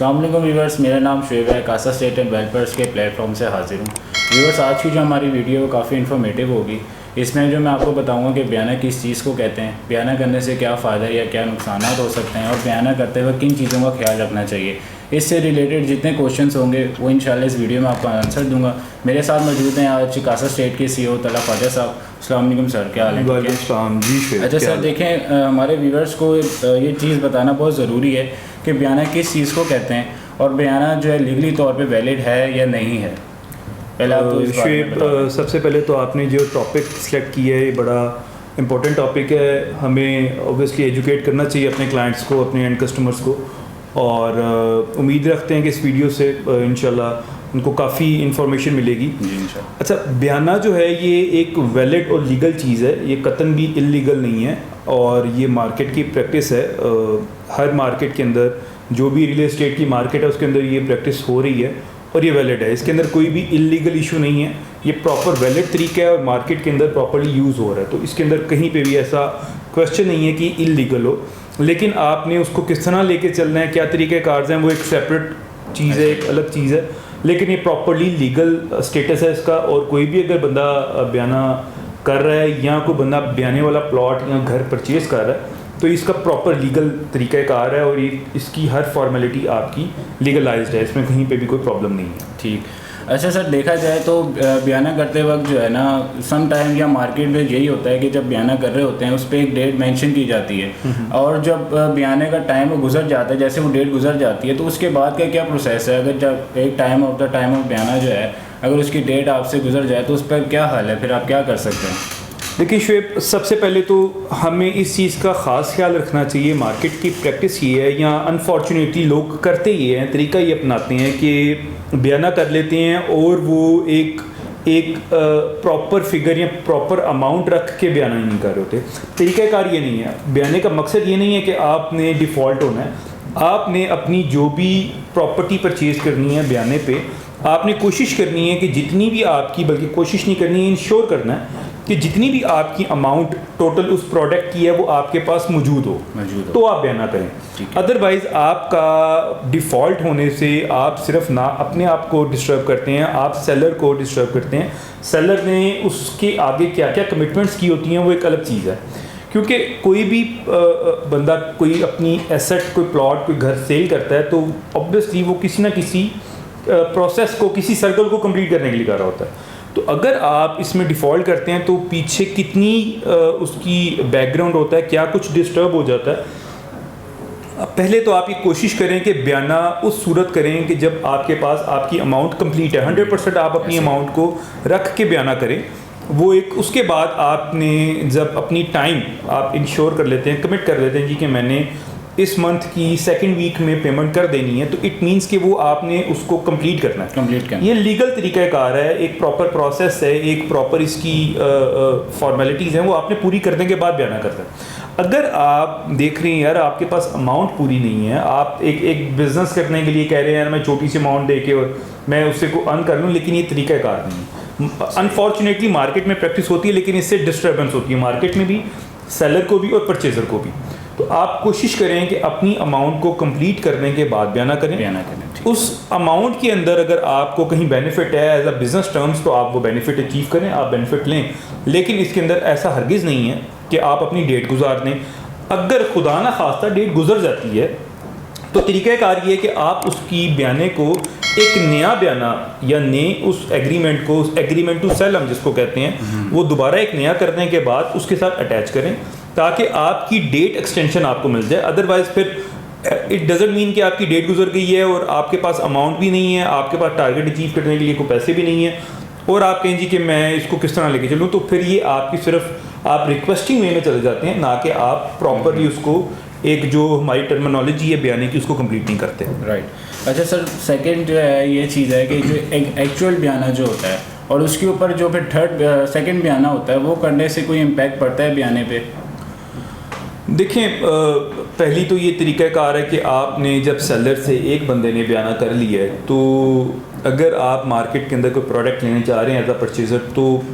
अस्सलाम वालेकुम व्यूवर्स, मेरा नाम शुएब है। कासा स्टेट एंड वेलफेयर्स के प्लेटफॉर्म से हाजिर हूँ। व्यूवर्स, आज की जो हमारी वीडियो काफ़ी इन्फॉर्मेटिव होगी। इसमें जो मैं आपको बताऊंगा कि बयाना किस चीज़ को कहते हैं, बयाना करने से क्या फ़ायदा या क्या नुकसान हो सकते हैं, और बयाना करते वक्त किन चीज़ों का ख्याल रखना चाहिए। इससे रिलेटेड जितने क्वेश्चंस होंगे वो इंशाल्लाह इस वीडियो में आपको आंसर दूंगा। मेरे साथ मौजूद हैं आज कासा स्टेट के CEO तला ख्वाजा साहब। अस्सलाम वालेकुम सर, क्या हाल है? अच्छा सर, देखें हमारे व्यूवर्स को ये चीज़ बताना बहुत ज़रूरी है कि बयाना किस चीज़ को कहते हैं और बयाना जो है लीगली तौर पे वैलिड है या नहीं है। पहले आप तो शुएब, सबसे पहले तो आपने जो टॉपिक सेलेक्ट किया है ये बड़ा इम्पोर्टेंट टॉपिक है। हमें ऑब्वियसली एजुकेट करना चाहिए अपने क्लाइंट्स को, अपने एंड कस्टमर्स को, और उम्मीद रखते हैं कि इस वीडियो से इंशाल्लाह उनको काफ़ी इन्फॉर्मेशन मिलेगी। अच्छा, बयाना जो है ये एक वैलिड और लीगल चीज़ है, ये कतन भी इल्लीगल नहीं है, और ये मार्केट की प्रैक्टिस है। हर मार्केट के अंदर जो भी रियल एस्टेट की मार्केट है उसके अंदर ये प्रैक्टिस हो रही है और ये वैलिड है। इसके अंदर कोई भी इल्लीगल इशू नहीं है, ये प्रॉपर वैलिड तरीका है और मार्केट के अंदर प्रॉपर्ली यूज़ हो रहा है। तो इसके अंदर कहीं पे भी ऐसा क्वेश्चन नहीं है कि इल्लीगल हो, लेकिन आपने उसको किस तरह लेके चलना है, क्या तरीके कार्ड्स हैं, वो एक सेपरेट चीज़ है, एक अलग चीज़ है। लेकिन ये प्रॉपर्ली लीगल स्टेटस है इसका। और कोई भी अगर बंदा बयाना कर रहा है या कोई बंदा बयाने वाला प्लॉट या घर परचेज़ कर रहा है तो इसका प्रॉपर लीगल तरीक़ाकार है, और ये इसकी हर फॉर्मेलिटी आपकी लीगलाइज्ड है, इसमें कहीं पे भी कोई प्रॉब्लम नहीं है। ठीक। अच्छा सर, देखा जाए तो बयाना करते वक्त जो है ना, सम टाइम या मार्केट में यही होता है कि जब बयाना कर रहे होते हैं उस पर एक डेट मेंशन की जाती है, और जब बयाने का टाइम गुजर जाता है, जैसे वो डेट गुजर जाती है तो उसके बाद का क्या प्रोसेस है। अगर जब एक टाइम ऑफ बयाना जो है अगर उसकी डेट आपसे गुजर जाए तो उस पर क्या हाल है, फिर आप क्या कर सकते हैं? देखिए शुएब, सबसे पहले तो हमें इस चीज़ का ख़ास ख्याल रखना चाहिए। मार्केट की प्रैक्टिस ये है, या अनफॉर्चुनेटली लोग करते ये हैं, तरीका ये अपनाते हैं कि बयाना कर लेते हैं और वो एक प्रॉपर फिगर या प्रॉपर अमाउंट रख के बयाना नहीं कर रहे होते। तरीक़ाकार ये नहीं है। बयाने का मकसद ये नहीं है कि आपने डिफ़ॉल्ट होना है। आपने अपनी जो भी प्रॉपर्टी परचेज़ करनी है बयाने पे, आपने कोशिश करनी है कि जितनी भी आपकी, बल्कि कोशिश नहीं करनी है, इंश्योर करना है कि जितनी भी आपकी अमाउंट टोटल उस प्रोडक्ट की है वो आपके पास मौजूद हो तो आप बयाना करें। अदरवाइज़ आपका डिफ़ॉल्ट होने से आप सिर्फ ना अपने आप को डिस्टर्ब करते हैं, आप सेलर को डिस्टर्ब करते हैं। सेलर ने उसके आगे क्या क्या कमिटमेंट्स की होती हैं वो एक अलग चीज़ है। क्योंकि कोई भी बंदा कोई अपनी एसेट, कोई प्लॉट, कोई घर सेल करता है तो ऑब्वियसली वो किसी ना किसी प्रोसेस को, किसी सर्कल को कंप्लीट करने के लिए कर रहा होता है। तो अगर आप इसमें डिफ़ॉल्ट करते हैं तो पीछे कितनी उसकी बैकग्राउंड होता है, क्या कुछ डिस्टर्ब हो जाता है। पहले तो आप ये कोशिश करें कि बयाना उस सूरत करें कि जब आपके पास आपकी अमाउंट कंप्लीट है, 100% आप अपनी अमाउंट को रख के बयाना करें। वो एक, उसके बाद आपने जब अपनी टाइम आप इंश्योर कर लेते हैं, कमिट कर लेते हैं जी कि मैंने इस मंथ की सेकंड वीक में पेमेंट कर देनी है, तो इट मींस कि वो आपने उसको कंप्लीट करना है। ये लीगल तरीक़ाकार है, एक प्रॉपर प्रोसेस है, एक प्रॉपर इसकी फॉर्मेलिटीज़ हैं, वो आपने पूरी करने के बाद बयाना करना है। अगर आप देख रहे हैं यार आपके पास अमाउंट पूरी नहीं है, आप एक बिज़नेस करने के लिए कह रहे हैं यार मैं छोटी सी अमाउंट दे के और मैं उससे को अर्न कर लूँ, लेकिन ये तरीक़ाकार नहीं है। अनफॉर्चुनेटली मार्केट में प्रैक्टिस होती है, लेकिन इससे डिस्टर्बेंस होती है मार्केट में भी, सेलर को भी और परचेज़र को भी। तो आप कोशिश करें कि अपनी अमाउंट को कंप्लीट करने के बाद बयाना करें। उस अमाउंट के अंदर अगर आपको कहीं बेनिफिट है एज अ बिज़नेस टर्म्स तो आप वो बेनिफिट अचीव करें, आप बेनिफिट लें, लेकिन इसके अंदर ऐसा हरगिज़ नहीं है कि आप अपनी डेट गुजार दें। अगर खुदा ना खास्ता डेट गुजर जाती है तो तरीक़ाकार ये है कि आप उसकी बयाने को एक नया बयाना या नए उस एग्रीमेंट को, उस एग्रीमेंट टू सेल हम जिसको कहते हैं, वो दोबारा एक नया करने के बाद उसके साथ अटैच करें ताकि आपकी डेट एक्सटेंशन आपको मिल जाए। अदरवाइज़ फिर इट डज़ंट मीन कि आपकी डेट गुजर गई है और आपके पास अमाउंट भी नहीं है, आपके पास टारगेट अचीव करने के लिए कोई पैसे भी नहीं है, और आप कहें जी कि मैं इसको किस तरह लेके चलूँ, तो फिर ये आपकी सिर्फ आप रिक्वेस्टिंग वे में चले जाते हैं, ना कि आप प्रॉपरली उसको एक जो हमारी टर्मिनोलॉजी है बयाने की उसको कंप्लीट नहीं करते। राइट। अच्छा सर, सेकंड जो है ये चीज़ है कि जो एक्चुअल बयाना जो होता है और उसके ऊपर जो फिर सेकंड बयाना होता है वो करने से कोई इम्पैक्ट पड़ता है बयाने पे? देखें, पहली तो ये तरीक़ाकार है कि आपने जब सेलर से एक बंदे ने बयाना कर लिया है तो अगर आप मार्केट के अंदर कोई प्रोडक्ट लेने चाह रहे हैं एज अ परचेज़र, तो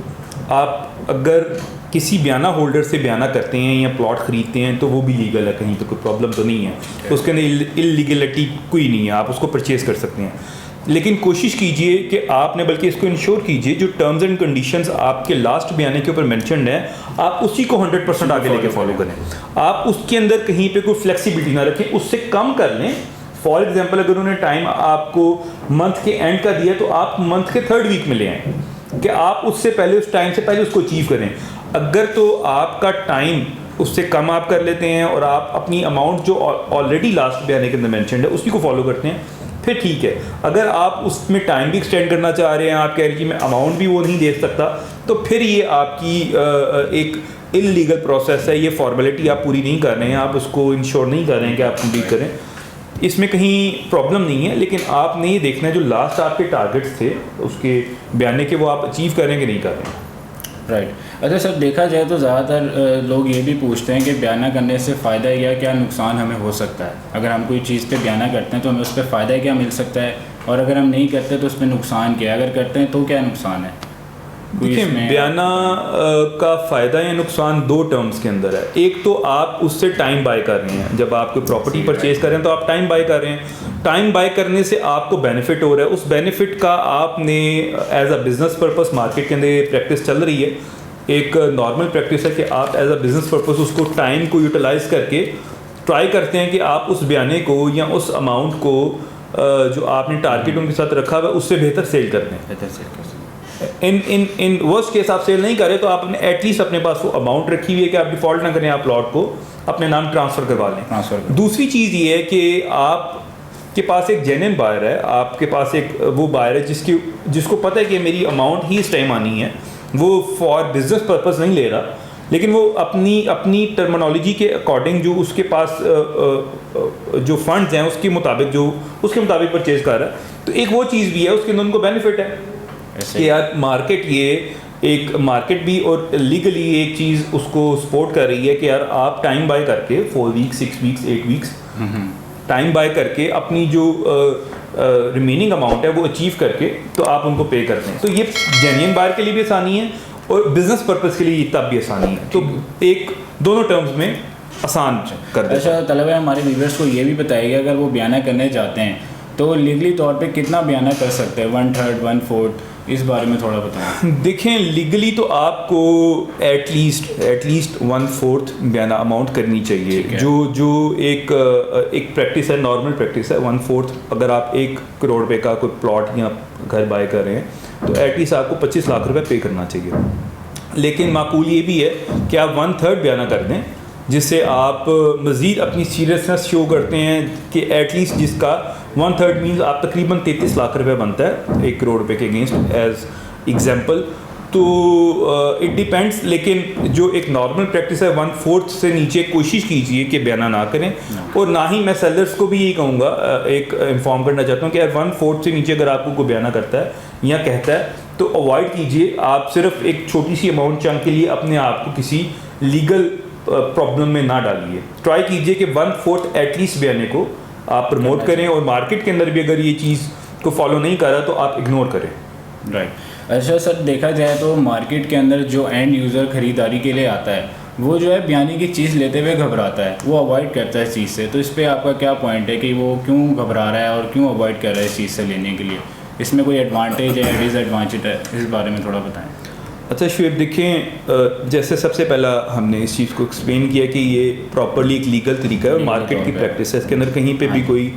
आप अगर किसी बयाना होल्डर से बयाना करते हैं या प्लॉट ख़रीदते हैं तो वो भी लीगल है, कहीं तो कोई प्रॉब्लम तो नहीं है, तो उसके अंदर इलीगलिटी कोई नहीं है, आप उसको परचेज़ कर सकते हैं। लेकिन कोशिश कीजिए कि आपने, बल्कि इसको इंश्योर कीजिए जो टर्म्स एंड कंडीशंस आपके लास्ट बयाने के ऊपर मेंशन्ड है आप उसी को 100% आगे लेके फॉलो करें। आप उसके अंदर कहीं पे कोई फ्लेक्सिबिलिटी ना रखें, उससे कम कर लें। फॉर एग्जांपल अगर उन्होंने टाइम आपको मंथ के एंड का दिया तो आप मंथ के 3rd वीक में ले आएँ कि आप उससे पहले, उस टाइम से पहले उसको अचीव करें। अगर तो आपका टाइम उससे कम आप कर लेते हैं और आप अपनी अमाउंट जो ऑलरेडी लास्ट बयाने के अंदर मेंशन्ड है उसी को फॉलो करते हैं फिर ठीक है। अगर आप उसमें टाइम भी एक्सटेंड करना चाह रहे हैं, आप कह रहे हैं कि मैं अमाउंट भी वो नहीं दे सकता, तो फिर ये आपकी एक इलीगल प्रोसेस है, ये फॉर्मेलिटी आप पूरी नहीं कर रहे हैं, आप उसको इंश्योर नहीं कर रहे हैं कि आप कंप्लीट करें। इसमें कहीं प्रॉब्लम नहीं है, लेकिन आपने ये देखना है जो लास्ट आपके टारगेट्स थे उसके बयाने के वो आप अचीव करें कि नहीं कर रहे हैं। राइट। अच्छा सर, देखा जाए तो ज़्यादातर लोग ये भी पूछते हैं कि बयाना करने से फ़ायदा या क्या नुकसान हमें हो सकता है। अगर हम कोई चीज़ पे बयाना करते हैं तो हमें उस पर फ़ायदा क्या मिल सकता है, और अगर हम नहीं करते तो उस पर नुकसान क्या है, अगर करते हैं तो क्या नुकसान है? देखिए, बयाना का फ़ायदा या नुकसान 2 टर्म्स के अंदर है। एक तो आप उससे टाइम बाय कर रहे हैं, जब आप कोई प्रॉपर्टी परचेज़ कर रहे हैं तो आप टाइम बाय कर रहे हैं। टाइम बाय करने से आपको बेनिफिट हो रहा है, उस बेनिफिट का आपने as a business purpose, market के अंदर प्रैक्टिस चल रही है, एक नॉर्मल प्रैक्टिस है कि आप एज अ बिज़नेस पर्पस उसको टाइम को यूटिलाइज़ करके ट्राई करते हैं कि आप उस बयाने को या उस अमाउंट को जो आपने टारगेट उनके साथ रखा हुआ है उससे बेहतर सेल करते हैं। बेहतर सेल कर सकते हैं। इन वर्स्ट केस आप सेल नहीं करें तो आपने एटलीस्ट अपने पास वो अमाउंट रखी हुई है कि आप डिफ़ॉल्ट ना करें, आप प्लॉट को अपने नाम ट्रांसफ़र करवा लें। दूसरी चीज़ ये है कि आपके पास एक जेन्युइन बायर है, आपके पास एक वो बायर है जिसको पता है कि मेरी अमाउंट ही इस टाइम आनी है, वो फॉर बिजनेस पर्पस नहीं ले रहा, लेकिन वो अपनी टर्मिनोलॉजी के अकॉर्डिंग जो उसके पास जो फंड्स हैं उसके मुताबिक परचेज कर रहा है। तो एक वो चीज़ भी है, उसके अंदर उनको बेनिफिट है कि यार मार्केट, ये एक मार्केट भी और लीगली एक चीज़ उसको सपोर्ट कर रही है कि यार आप टाइम बाय करके 4 weeks 6 weeks 8 weeks time by करके अपनी जो रिमेनिंग अमाउंट है वो अचीव करके तो आप उनको पे करते हैं। तो ये जेन्युइन बायर के लिए भी आसानी है और बिजनेस पर्पस के लिए तब भी आसानी है, तो एक दोनों टर्म्स में आसान कर दें। अच्छा तलब है, हमारे व्यूअर्स को ये भी बताइएगा अगर वो बयाना करने जाते हैं तो लीगली तौर पे कितना बयाना कर सकते हैं, 1/3 1/4, इस बारे में थोड़ा बताएं। देखें, लीगली तो आपको एटलीस्ट 1/4 बयाना अमाउंट करनी चाहिए। जो एक प्रैक्टिस है, नॉर्मल प्रैक्टिस है 1/4। अगर आप 1 करोड़ रुपए का कोई प्लॉट या घर बाय कर रहे हैं तो एटलीस्ट आपको 25 लाख रुपए पे करना चाहिए। लेकिन माकूल ये भी है कि आप 1/3 बयाना कर दें, जिससे आप मज़ीद अपनी सीरियसनेस शो करते हैं कि एटलीस्ट जिसका 1/3 मीन्स आप तकरीबन 33 लाख रुपए बनता है 1 करोड़ रुपए के अगेंस्ट एज एग्जांपल। तो इट डिपेंड्स, लेकिन जो एक नॉर्मल प्रैक्टिस है 1/4 से नीचे कोशिश कीजिए कि बयाना ना करें। और ना ही मैं सेलर्स को भी यही कहूँगा, एक इन्फॉर्म करना चाहता हूँ कि यार 1/4 से नीचे अगर आपको कोई बयाना करता है या कहता है तो अवॉइड कीजिए। आप सिर्फ एक छोटी सी अमाउंट चंक के लिए अपने आप को किसी लीगल प्रॉब्लम में ना डालिए। ट्राई कीजिए कि 1/4 एटलीस्ट बयाने को आप प्रमोट करें, और मार्केट के अंदर भी अगर ये चीज़ को फॉलो नहीं कर रहा तो आप इग्नोर करें। राइट। अच्छा सर, देखा जाए तो मार्केट के अंदर जो एंड यूज़र ख़रीदारी के लिए आता है वो जो है बयाने की चीज़ लेते हुए घबराता है, वो अवॉइड करता है इस चीज़ से। तो इस पर आपका क्या पॉइंट है कि वो क्यों घबरा रहा है और क्यों अवॉइड कर रहा है इस चीज़ से लेने के लिए? इसमें कोई एडवांटेज है, डिसएडवांटेज है, इस बारे में थोड़ा बताएं। अच्छा शुएब, देखें, जैसे सबसे पहला हमने इस चीज़ को एक्सप्लेन किया कि ये प्रॉपर्ली एक लीगल तरीका है और मार्केट की प्रैक्टिस है, इसके अंदर कहीं पे भी कोई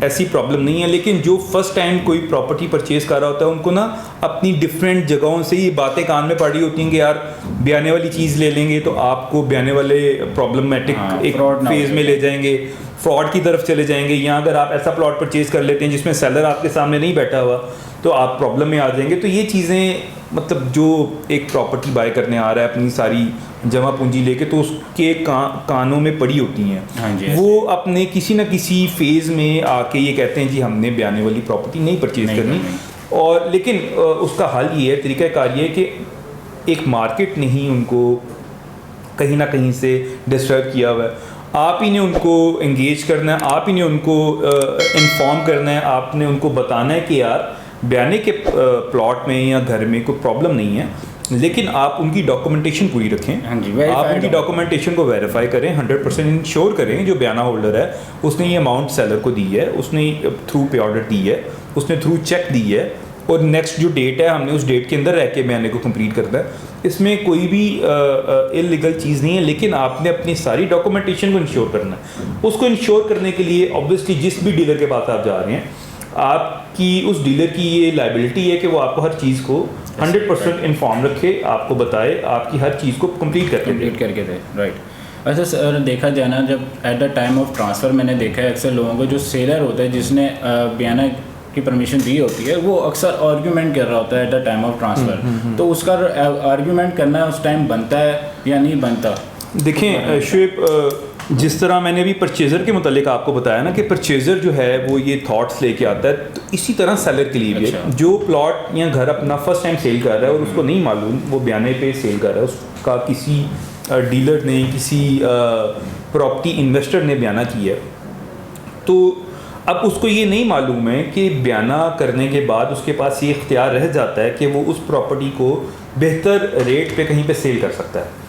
ऐसी प्रॉब्लम नहीं है। लेकिन जो फर्स्ट टाइम कोई प्रॉपर्टी परचेज़ कर रहा होता है उनको ना अपनी डिफरेंट जगहों से ये बातें कान में पड़ी होती हैं कि यार बयाने वाली चीज़ ले लेंगे तो आपको बयाने वाले प्रॉब्लमेटिक एक फेज़ में ले जाएंगे, फ्रॉड की तरफ चले जाएंगे। या अगर आप ऐसा प्लॉट परचेज़ कर लेते हैं जिसमें सेलर आपके सामने नहीं बैठा हुआ तो आप प्रॉब्लम में आ जाएंगे। तो ये चीज़ें, मतलब जो एक प्रॉपर्टी बाय करने आ रहा है अपनी सारी जमा पूंजी लेके, तो उसके कानों में पड़ी होती हैं। हाँ जी, वो अपने किसी न किसी फेज़ में आके ये कहते हैं जी हमने बयाने वाली प्रॉपर्टी नहीं परचेज़ करनी। और लेकिन उसका हल ये है, तरीक़ाकार ये है कि एक मार्केट ने ही उनको कहीं ना कहीं से डिस्टर्ब किया हुआ है। आप ही ने उनको एंगेज करना है, आप ही ने उनको इन्फॉर्म करना है, आपने उनको बताना है कि यार बयाने के प्लॉट में या घर में कोई प्रॉब्लम नहीं है, लेकिन आप उनकी डॉक्यूमेंटेशन पूरी रखें। हाँ जी, आप verified उनकी हो। डॉक्यूमेंटेशन को वेरीफाई करें, 100% इंश्योर करें जो बयाना होल्डर है उसने ये अमाउंट सेलर को दी है, उसने थ्रू पे ऑर्डर दी है, उसने थ्रू चेक दी है, और नेक्स्ट जो डेट है हमने उस डेट के अंदर रह के बयाने को कंप्लीट करना है। इसमें कोई भी इलीगल चीज़ नहीं है, लेकिन आपने अपनी सारी डॉक्यूमेंटेशन को इंश्योर करना है। उसको इंश्योर करने के लिए ऑब्वियसली जिस भी डीलर के पास आप जा रहे हैं, आपकी उस डीलर की ये लाइबिलिटी है कि वो आपको हर चीज़ को 100% इन्फॉर्म रखे, आपको बताए, आपकी हर चीज़ को कंप्लीट करके दे। राइट। अच्छा सर, देखा जाए ना, जब at the time of transfer मैंने देखा है अक्सर लोगों को, जो सेलर होता है जिसने बयाना की परमिशन दी होती है, वो अक्सर आर्ग्यूमेंट कर रहा होता है at the time of transfer. तो उसका आर्ग्यूमेंट करना उस टाइम बनता है या नहीं बनता? देखें शुएब, जिस तरह मैंने अभी परचेज़र के मुतालिक आपको बताया ना कि परचेज़र जो है वो ये थॉट्स लेके आता है, तो इसी तरह सेलर के लिए भी है। जो प्लॉट या घर अपना फर्स्ट टाइम सेल कर रहा है और उसको नहीं मालूम वो बयाने पे सेल कर रहा है, उसका किसी डीलर ने, किसी प्रॉपर्टी इन्वेस्टर ने बयाना किया, तो अब उसको ये नहीं मालूम है कि बयाना करने के बाद उसके पास ये इख्तियार रह जाता है कि वो उस प्रॉपर्टी को बेहतर रेट पे कहीं पे सेल कर सकता है।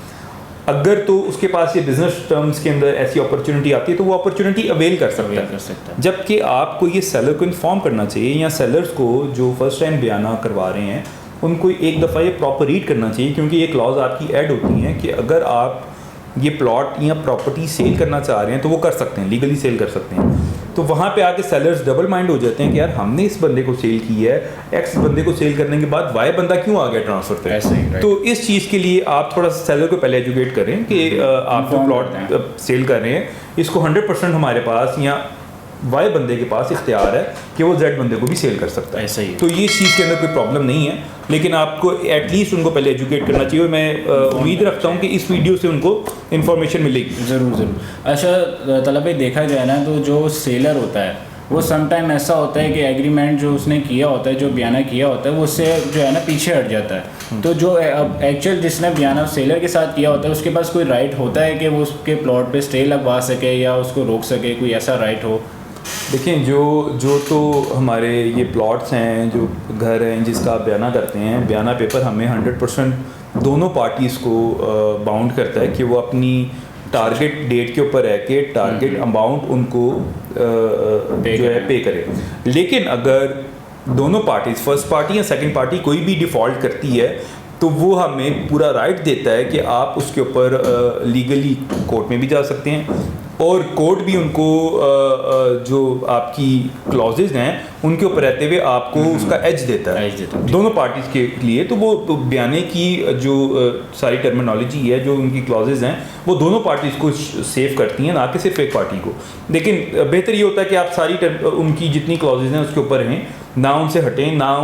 अगर तो उसके पास ये बिजनेस टर्म्स के अंदर ऐसी अपॉर्चुनिटी आती है तो वो अपॉर्चुनिटी अवेल कर सकता है। जबकि आपको ये सेलर को इन्फॉर्म करना चाहिए, या सेलर्स को जो फर्स्ट टाइम बयाना करवा रहे हैं उनको एक दफ़ा ये प्रॉपर रीड करना चाहिए, क्योंकि ये क्लॉज आपकी ऐड होती हैं कि अगर आप ये प्लॉट या प्रॉपर्टी सेल करना चाह रहे हैं तो वो कर सकते हैं, लीगली सेल कर सकते हैं। तो वहाँ पे आके सेलर्स डबल माइंड हो जाते हैं कि यार हमने इस बंदे को सेल की है, एक्स बंदे को सेल करने के बाद वाई बंदा क्यों आ गया ट्रांसफर पे। ऐसे ही, तो इस चीज़ के लिए आप थोड़ा सा सेलर को पहले एजुकेट करें कि आप जो प्लॉट सेल कर रहे हैं इसको 100% हमारे पास या वाई बंदे के पास इख्तियार है कि वो जेड बंदे को भी सेल कर सकता है। ऐसा ही। तो ये चीज़ के अंदर कोई प्रॉब्लम नहीं है, लेकिन आपको एटलीस्ट उनको पहले एजुकेट करना चाहिए। मैं उम्मीद रखता हूँ कि इस वीडियो से उनको इन्फॉर्मेशन मिलेगी। ज़रूर। अच्छा तलब भाई, देखा जाए ना तो जो सेलर होता है वो समटाइम ऐसा होता है कि एग्रीमेंट जो उसने किया होता है, जो बयाना किया होता है, वो उससे जो है ना पीछे हट जाता है। तो जो एक्चुअल जिसने बयाना सेलर के साथ किया होता है उसके पास कोई राइट होता है कि वो उसके प्लॉट पे स्टे लगवा सके या उसको रोक सके, कोई ऐसा राइट हो? देखें, जो तो हमारे ये प्लॉट्स हैं, जो घर हैं जिसका आप बयाना करते हैं, बयाना पेपर हमें 100% दोनों पार्टीज़ को बाउंड करता है कि वो अपनी टारगेट डेट के ऊपर रह के टारगेट अमाउंट उनको जो है पे करे। लेकिन अगर दोनों पार्टीज, फर्स्ट पार्टी या सेकंड पार्टी कोई भी डिफ़ॉल्ट करती है तो वो हमें पूरा राइट देता है कि आप उसके ऊपर लीगली कोर्ट में भी जा सकते हैं, और कोर्ट भी उनको जो आपकी क्लॉजेज हैं उनके ऊपर रहते हुए आपको उसका एज देता है दोनों पार्टीज़ के लिए। तो वो बयाने की जो सारी टर्मिनोलॉजी है, जो उनकी क्लॉजेज हैं, वो दोनों पार्टीज़ को सेव करती हैं, ना कि सिर्फ एक पार्टी को। लेकिन बेहतर ये होता है कि आप सारी उनकी जितनी क्लॉजेज हैं उसके ऊपर रहें, ना उनसे हटें, ना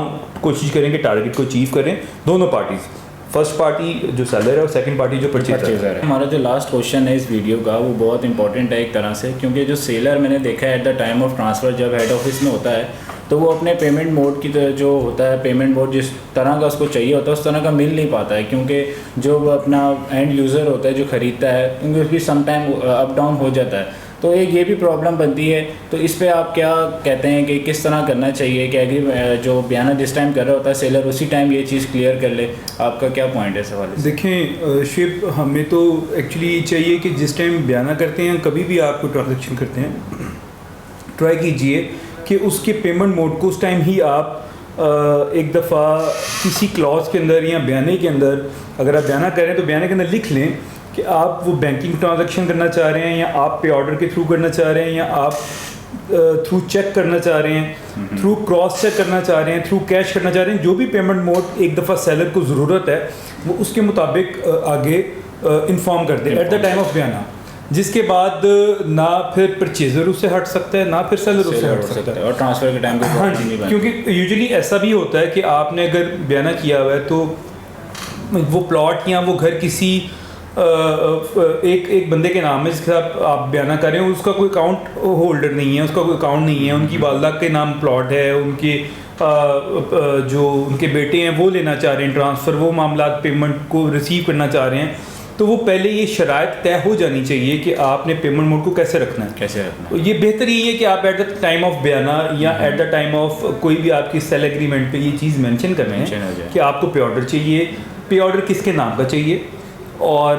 कोशिश करें कि टारगेट को अचीव करें दोनों पार्टीज़, फर्स्ट पार्टी जो सेलर है और सेकंड पार्टी जो परचेजर है। हमारा जो लास्ट क्वेश्चन है इस वीडियो का वो बहुत इंपॉर्टेंट है एक तरह से, क्योंकि जो सेलर मैंने देखा है at the time of transfer जब हेड ऑफिस में होता है तो वो अपने पेमेंट मोड की जो होता है, पेमेंट मोड जिस तरह का उसको चाहिए होता है उस तरह का मिल नहीं पाता है, क्योंकि जो अपना एंड यूज़र होता है जो ख़रीदता है उनको भी सम टाइम अप डाउन हो जाता है। तो एक ये भी प्रॉब्लम बनती है। तो इस पे आप क्या कहते हैं कि किस तरह करना चाहिए कि जो बयाना जिस टाइम कर रहा होता है सेलर उसी टाइम ये चीज़ क्लियर कर ले? आपका क्या पॉइंट है सवाल? देखें शिप, हमें तो एक्चुअली चाहिए कि जिस टाइम बयाना करते हैं, कभी भी आपको ट्रांजेक्शन करते हैं, ट्राई कीजिए कि उसके पेमेंट मोड को उस टाइम ही आप एक दफ़ा किसी क्लॉज के अंदर या बयाने के अंदर, अगर आप बयाना करें तो बयाने के अंदर लिख लें कि आप वो बैंकिंग ट्रांजैक्शन करना चाह रहे हैं, या आप पे ऑर्डर के थ्रू करना चाह रहे हैं, या आप थ्रू चेक करना चाह रहे हैं, थ्रू क्रॉस चेक करना चाह रहे हैं, थ्रू कैश करना चाह रहे हैं। जो भी पेमेंट मोड एक दफ़ा सेलर को ज़रूरत है वो उसके मुताबिक आगे इन्फॉर्म कर दे एट द टाइम ऑफ बयाना, जिसके बाद ना फिर परचेजर उससे हट सकता है, ना फिर सेलर उससे हट सकता है। और ट्रांसफ़र के टाइम पे हाँ जी, क्योंकि यूजुअली ऐसा भी होता है कि आपने अगर बयाना किया हुआ है तो वो प्लॉट या वो घर किसी एक बंदे के नाम है जिसके साथ आप बयाना करें, उसका कोई अकाउंट होल्डर नहीं है, उसका कोई अकाउंट नहीं है, उनकी वालदा के नाम प्लॉट है, उनके जो उनके बेटे हैं वो लेना चाह रहे हैं ट्रांसफ़र, वो मामला पेमेंट को रिसीव करना चाह रहे हैं, तो वो पहले ये शराइत तय हो जानी चाहिए कि आपने पेमेंट मोड को कैसे रखना है। तो ये बेहतर यही है कि आप एट द टाइम ऑफ बयाना या एट द टाइम ऑफ कोई भी आपकी सेल एग्रीमेंट पे ये चीज़ मेंशन कर रहे हैं कि आपको पे ऑर्डर चाहिए, पे ऑर्डर किसके नाम का चाहिए, और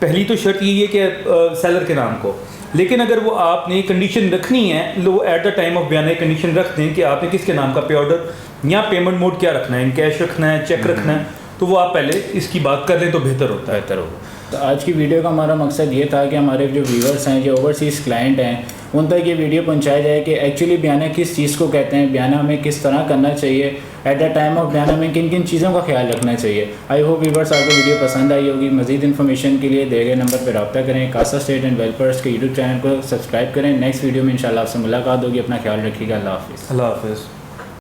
पहली तो शर्त यही है कि सेलर के नाम को। लेकिन अगर वो आपने कंडीशन रखनी है, लो एट द टाइम ऑफ बयान कंडीशन रख दें कि आपने किसके नाम का पे ऑर्डर या पेमेंट मोड क्या रखना है, इन कैश रखना है, चेक रखना है, तो वो आप पहले इसकी बात कर लें तो बेहतर होता है। बेहतर होगा। तो आज की वीडियो का हमारा मकसद ये था कि हमारे जो व्यूवर्स हैं, जो ओवरसीज़ क्लाइंट हैं, उन तक ये वीडियो पहुंचाया जाए कि एक्चुअली बयाना किस चीज़ को कहते हैं, बयाना हमें किस तरह करना चाहिए, एट द टाइम ऑफ बयाना में किन किन चीज़ों का ख्याल रखना चाहिए। आई होप व्यूवर्स आपको वीडियो पसंद आई होगी। मज़ीद इन्फॉर्मेशन के लिए दिए गए नंबर पर रब्ता करें। कासा स्टेट एंड वेलफेयर्स के यूट्यूब चैनल को सब्सक्राइब करें। नेक्स्ट वीडियो में इंशाल्लाह आपसे मुलाकात होगी। अपना ख्याल रखिएगा। अल्लाह हाफिज़। अल्लाह हाफिज़।